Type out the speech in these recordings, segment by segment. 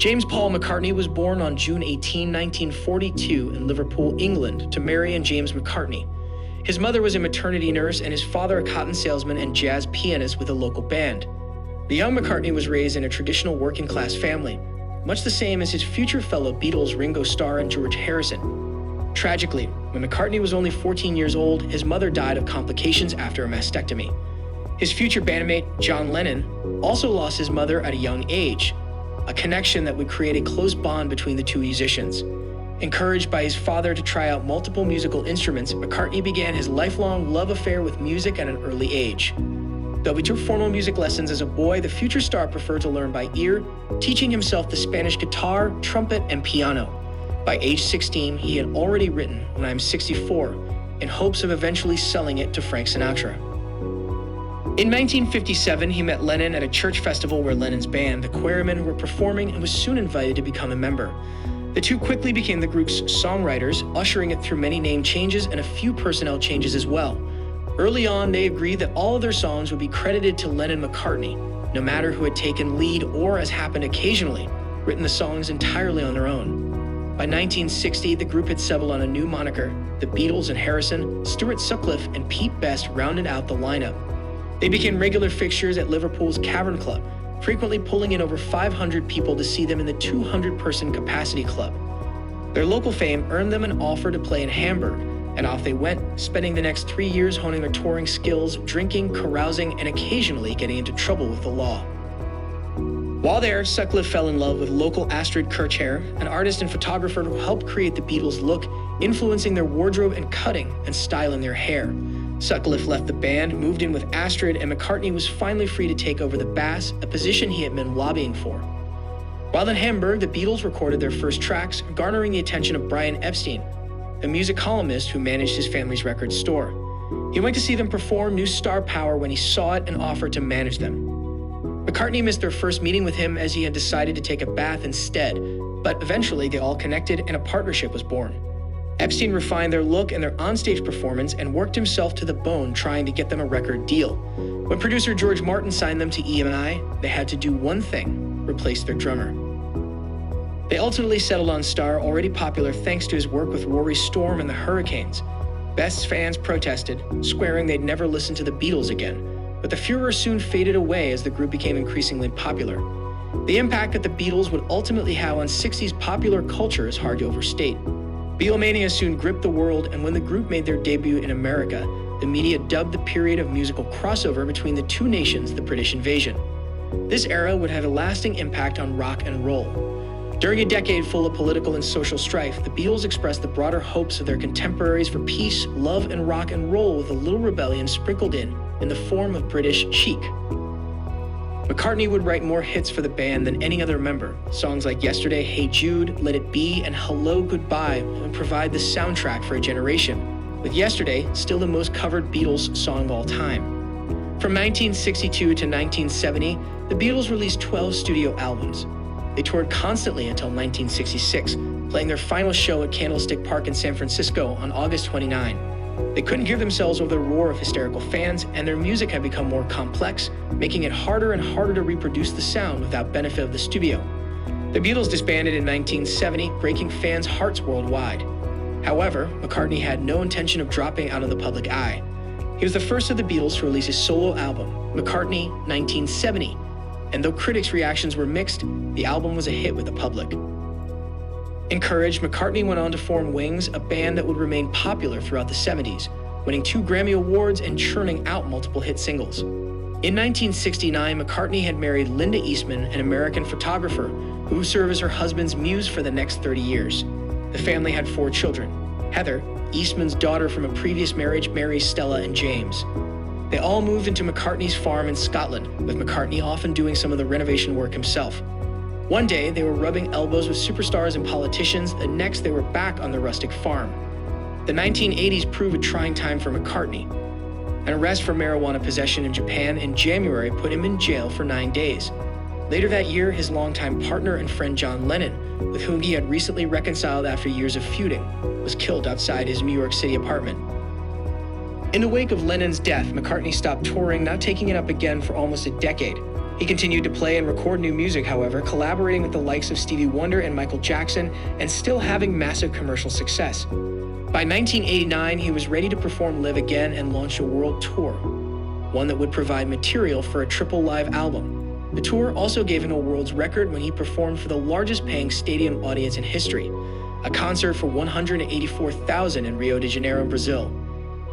James Paul McCartney was born on June 18, 1942 in Liverpool, England, to Mary and James McCartney. His mother was a maternity nurse and his father a cotton salesman and jazz pianist with a local band. The young McCartney was raised in a traditional working-class family, much the same as his future fellow Beatles Ringo Starr and George Harrison. Tragically, when McCartney was only 14 years old, his mother died of complications after a mastectomy. His future bandmate, John Lennon, also lost his mother at a young age, a connection that would create a close bond between the two musicians. Encouraged by his father to try out multiple musical instruments, McCartney began his lifelong love affair with music at an early age. Though he took formal music lessons as a boy, the future star preferred to learn by ear, teaching himself the Spanish guitar, trumpet, and piano. By age 16, he had already written When I'm 64, in hopes of eventually selling it to Frank Sinatra. In 1957, he met Lennon at a church festival where Lennon's band, the Quarrymen, were performing and was soon invited to become a member. The two quickly became the group's songwriters, ushering it through many name changes and a few personnel changes as well. Early on, they agreed that all of their songs would be credited to Lennon-McCartney, no matter who had taken lead or, as happened occasionally, written the songs entirely on their own. By 1960, the group had settled on a new moniker. The Beatles and Harrison, Stuart Sutcliffe, and Pete Best rounded out the lineup. They became regular fixtures at Liverpool's Cavern Club, frequently pulling in over 500 people to see them in the 200-person capacity club. Their local fame earned them an offer to play in Hamburg, and off they went, spending the next 3 years honing their touring skills, drinking, carousing, and occasionally getting into trouble with the law. While there, Sutcliffe fell in love with local Astrid Kirchherr, an artist and photographer who helped create the Beatles' look, influencing their wardrobe and cutting and style in their hair. Sutcliffe left the band, moved in with Astrid, and McCartney was finally free to take over the bass, a position he had been lobbying for. While in Hamburg, the Beatles recorded their first tracks, garnering the attention of Brian Epstein, a music columnist who managed his family's record store. He went to see them perform New Star Power when he saw it and offered to manage them. McCartney missed their first meeting with him as he had decided to take a bath instead, but eventually they all connected and a partnership was born. Epstein refined their look and their onstage performance and worked himself to the bone trying to get them a record deal. When producer George Martin signed them to EMI, they had to do one thing: replace their drummer. They ultimately settled on Starr, already popular thanks to his work with Rory Storm and the Hurricanes. Best's fans protested, swearing they'd never listen to the Beatles again, but the furor soon faded away as the group became increasingly popular. The impact that the Beatles would ultimately have on 60s popular culture is hard to overstate. Beatlemania soon gripped the world, and when the group made their debut in America, the media dubbed the period of musical crossover between the two nations the British invasion. This era would have a lasting impact on rock and roll. During a decade full of political and social strife, the Beatles expressed the broader hopes of their contemporaries for peace, love, and rock and roll with a little rebellion sprinkled in the form of British chic. McCartney would write more hits for the band than any other member. Songs like Yesterday, Hey Jude, Let It Be, and Hello Goodbye would provide the soundtrack for a generation, with Yesterday still the most covered Beatles song of all time. From 1962 to 1970, the Beatles released 12 studio albums. They toured constantly until 1966, playing their final show at Candlestick Park in San Francisco on August 29. They couldn't give themselves over the roar of hysterical fans, and their music had become more complex, making it harder and harder to reproduce the sound without benefit of the studio. The Beatles disbanded in 1970, breaking fans' hearts worldwide. However, McCartney had no intention of dropping out of the public eye. He was the first of the Beatles to release a solo album, McCartney 1970, and though critics' reactions were mixed, the album was a hit with the public. Encouraged, McCartney went on to form Wings, a band that would remain popular throughout the 70s, winning 2 Grammy Awards and churning out multiple hit singles. In 1969, McCartney had married Linda Eastman, an American photographer who would serve as her husband's muse for the next 30 years. The family had 4 children: Heather, Eastman's daughter from a previous marriage, Mary, Stella, and James. They all moved into McCartney's farm in Scotland, with McCartney often doing some of the renovation work himself. One day, they were rubbing elbows with superstars and politicians. The next, they were back on the rustic farm. The 1980s proved a trying time for McCartney. An arrest for marijuana possession in Japan in January put him in jail for 9 days. Later that year, his longtime partner and friend John Lennon, with whom he had recently reconciled after years of feuding, was killed outside his New York City apartment. In the wake of Lennon's death, McCartney stopped touring, not taking it up again for almost a decade. He continued to play and record new music, however, collaborating with the likes of Stevie Wonder and Michael Jackson, and still having massive commercial success. By 1989, he was ready to perform live again and launch a world tour, one that would provide material for a triple live album. The tour also gave him a world's record when he performed for the largest paying stadium audience in history, a concert for 184,000 in Rio de Janeiro, Brazil.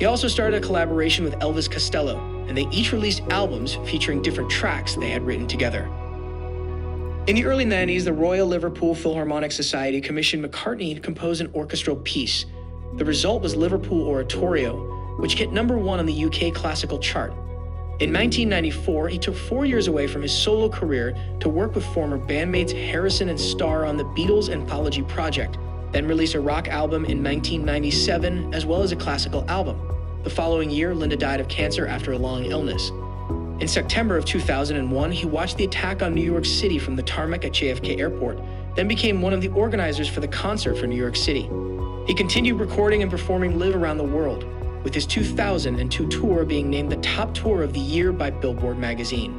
He also started a collaboration with Elvis Costello, and they each released albums featuring different tracks they had written together. In the early 90s, the Royal Liverpool Philharmonic Society commissioned McCartney to compose an orchestral piece. The result was Liverpool Oratorio, which hit #1 on the UK classical chart. In 1994, he took 4 years away from his solo career to work with former bandmates Harrison and Starr on the Beatles Anthology project, then released a rock album in 1997 as well as a classical album. The following year, Linda died of cancer after a long illness. In September of 2001, he watched the attack on New York City from the tarmac at JFK Airport, then became one of the organizers for the concert for New York City. He continued recording and performing live around the world, with his 2002 tour being named the top tour of the year by Billboard magazine.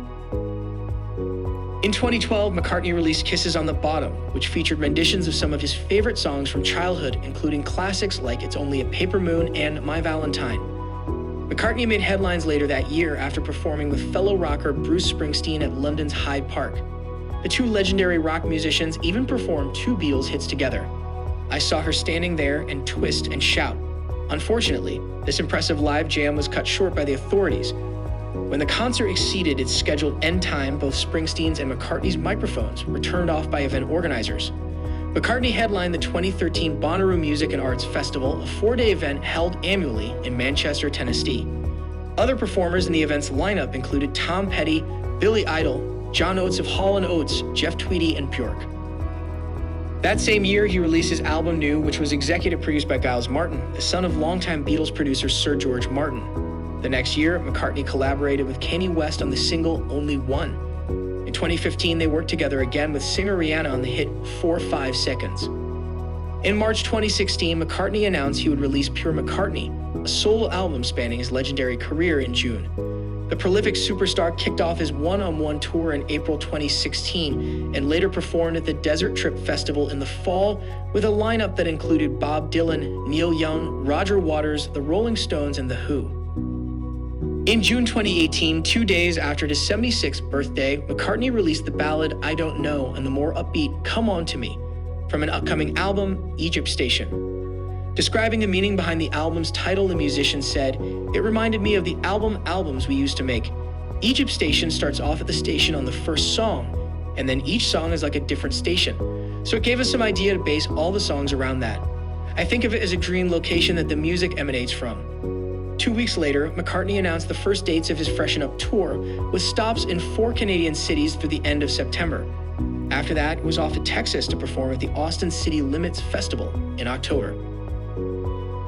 In 2012, McCartney released Kisses on the Bottom, which featured renditions of some of his favorite songs from childhood, including classics like It's Only a Paper Moon and My Valentine. McCartney made headlines later that year after performing with fellow rocker Bruce Springsteen at London's Hyde Park. The two legendary rock musicians even performed 2 Beatles hits together, I Saw Her Standing There and Twist and Shout. Unfortunately, this impressive live jam was cut short by the authorities. When the concert exceeded its scheduled end time, both Springsteen's and McCartney's microphones were turned off by event organizers. McCartney headlined the 2013 Bonnaroo Music and Arts Festival, a 4-day event held annually in Manchester, Tennessee. Other performers in the event's lineup included Tom Petty, Billy Idol, John Oates of Hall & Oates, Jeff Tweedy, and Bjork. That same year, he released his album New, which was executive produced by Giles Martin, the son of longtime Beatles producer Sir George Martin. The next year, McCartney collaborated with Kanye West on the single Only One. In 2015, they worked together again with singer Rihanna on the hit 4 5 Seconds. In March 2016, McCartney announced he would release Pure McCartney, a solo album spanning his legendary career, in June. The prolific superstar kicked off his one-on-one tour in April 2016 and later performed at the Desert Trip Festival in the fall with a lineup that included Bob Dylan, Neil Young, Roger Waters, The Rolling Stones, and The Who. In June 2018, 2 days after his 76th birthday, McCartney released the ballad I Don't Know and the more upbeat Come On To Me from an upcoming album, Egypt Station. Describing the meaning behind the album's title, the musician said, "It reminded me of the albums we used to make. Egypt Station starts off at the station on the first song, and then each song is like a different station. So it gave us some idea to base all the songs around that. I think of it as a dream location that the music emanates from." 2 weeks later, McCartney announced the first dates of his Freshen Up tour, with stops in 4 Canadian cities through the end of September. After that, it was off to Texas to perform at the Austin City Limits Festival in October.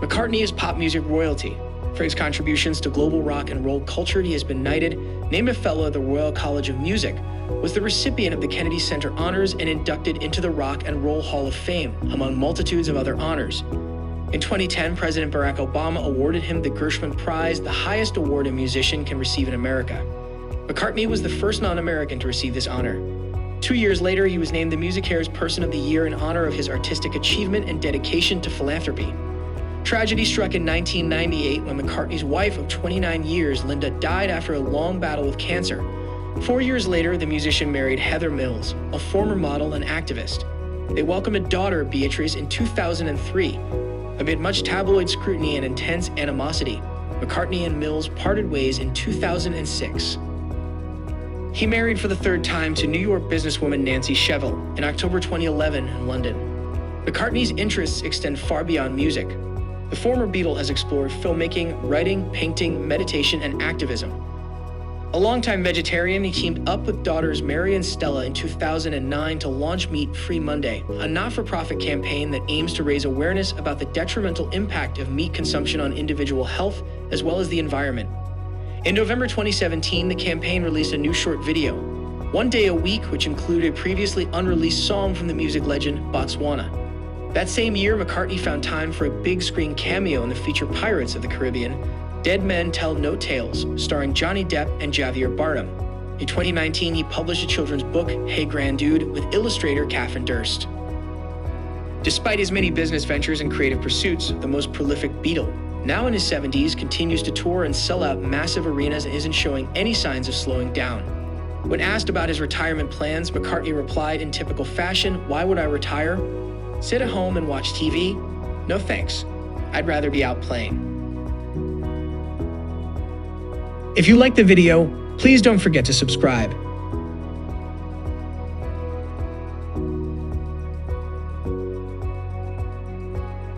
McCartney is pop music royalty. For his contributions to global rock and roll culture, he has been knighted, named a Fellow of the Royal College of Music, was the recipient of the Kennedy Center Honors, and inducted into the Rock and Roll Hall of Fame, among multitudes of other honors. In 2010, President Barack Obama awarded him the Gershwin Prize, the highest award a musician can receive in America. McCartney was the first non-American to receive this honor. 2 years later, he was named the MusiCares Person of the Year in honor of his artistic achievement and dedication to philanthropy. Tragedy struck in 1998 when McCartney's wife of 29 years, Linda, died after a long battle with cancer. 4 years later, the musician married Heather Mills, a former model and activist. They welcomed a daughter, Beatrice, in 2003. Amid much tabloid scrutiny and intense animosity, McCartney and Mills parted ways in 2006. He married for the 3rd time to New York businesswoman Nancy Shevell in October 2011 in London. McCartney's interests extend far beyond music. The former Beatle has explored filmmaking, writing, painting, meditation, and activism. A longtime vegetarian, he teamed up with daughters Mary and Stella in 2009 to launch Meat Free Monday, a not-for-profit campaign that aims to raise awareness about the detrimental impact of meat consumption on individual health as well as the environment. In November 2017, the campaign released a new short video, One Day a Week, which included a previously unreleased song from the music legend Botswana. That same year, McCartney found time for a big screen cameo in the feature Pirates of the Caribbean, Dead Men Tell No Tales, starring Johnny Depp and Javier Bardem. In 2019, he published a children's book, Hey Grandude, with illustrator Catherine Durst. Despite his many business ventures and creative pursuits, the most prolific Beatle, now in his 70s, continues to tour and sell out massive arenas and isn't showing any signs of slowing down. When asked about his retirement plans, McCartney replied in typical fashion, "Why would I retire? Sit at home and watch TV? No thanks. I'd rather be out playing." If you liked the video, please don't forget to subscribe.